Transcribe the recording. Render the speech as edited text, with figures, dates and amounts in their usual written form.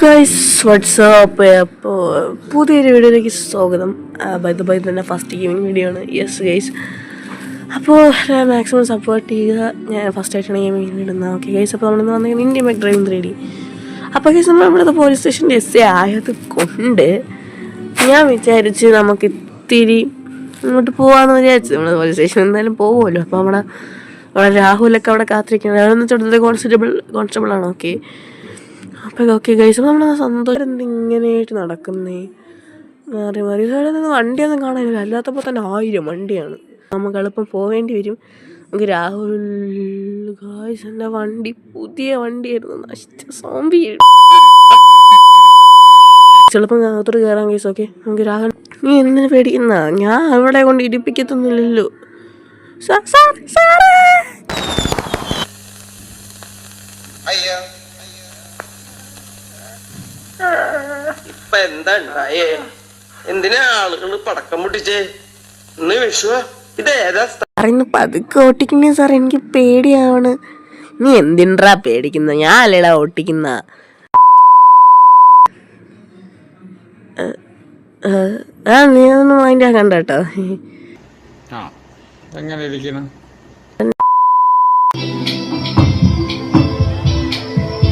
Guys WhatsApp അപ്പോൾ പുതിയൊരു വീഡിയോയിലേക്ക് സ്വാഗതം. ബൈ തന്നെ ഫസ്റ്റ് ഗെയിമിംഗ് വീഡിയോ ആണ്. യെസ് ഗൈസ്, അപ്പോൾ മാക്സിമം സപ്പോർട്ട് ചെയ്യുക. ഞാൻ ഫസ്റ്റായിട്ടാണ് ഗെയിമിംഗ് ഇടുന്നത്. ഓക്കെ ഗൈസ്, അപ്പോൾ നമ്മളിന്ന് വന്നിരിക്കുന്നത് ഇന്ത്യ മെക് ഡ്രൈവിംഗ് 3D. അപ്പോൾ ഗൈസ്, നമ്മൾ ഇവിടുത്തെ പോലീസ് സ്റ്റേഷൻ്റെ എസ് എ ആയത് കൊണ്ട് ഞാൻ വിചാരിച്ച് നമുക്ക് ഇത്തിരി ഇങ്ങോട്ട് പോകാമെന്ന് വിചാരിച്ചു. നമ്മൾ പോലീസ് സ്റ്റേഷൻ എന്തായാലും പോകുമല്ലോ. അപ്പോൾ അവിടെ രാഹുലൊക്കെ അവിടെ കാത്തിരിക്കുന്നത്. അതെന്ന് വെച്ചാൽ കോൺസ്റ്റബിളാണ്. അപ്പോൾ ഓക്കെ ഗൈസ്, അപ്പോൾ നമ്മൾ സന്തോഷം എന്തിങ്ങനെയായിട്ട് നടക്കുന്നേ മാറി വണ്ടിയൊന്നും കാണാനില്ല. അല്ലാത്തപ്പോൾ തന്നെ 1000 വണ്ടിയാണ്. നമുക്ക് എളുപ്പം പോവേണ്ടി വരും. നമുക്ക് രാഹുൽ ഗൈസ്, എൻ്റെ വണ്ടി പുതിയ വണ്ടിയായിരുന്നു, നശിച്ച സോംബി. ചിലപ്പം അകത്തോട്ട് കയറാൻ ഗൈസ്. ഓക്കെ, നമുക്ക് രാഹുൽ, നീ എന്തിനു പേടിക്കുന്ന? ഞാൻ അവിടെ കൊണ്ട് ഇടിപ്പിക്കത്തൊന്നുമില്ലല്ലോ. ഇപ്പൊ എന്താ ഉണ്ടായേ? എന്തിനാ ആളുകൾ പടക്കം പൊട്ടിച്ചേ? ഇന്ന് വിഷുവാ. ഇതേതാ സാറിന്ന് പതുക്കെ ഓട്ടിക്കുന്നേ സാർ, എനിക്ക് പേടിയാവണ്. നീ എന്തിനാ പേടിക്കുന്ന? ഞാൻ അല്ലേടാ ഓട്ടിക്കുന്ന. നീ അതൊന്നും മൈൻഡ് ആക്കണ്ട കേട്ടോ. എങ്ങനെ ഇരിക്കണം?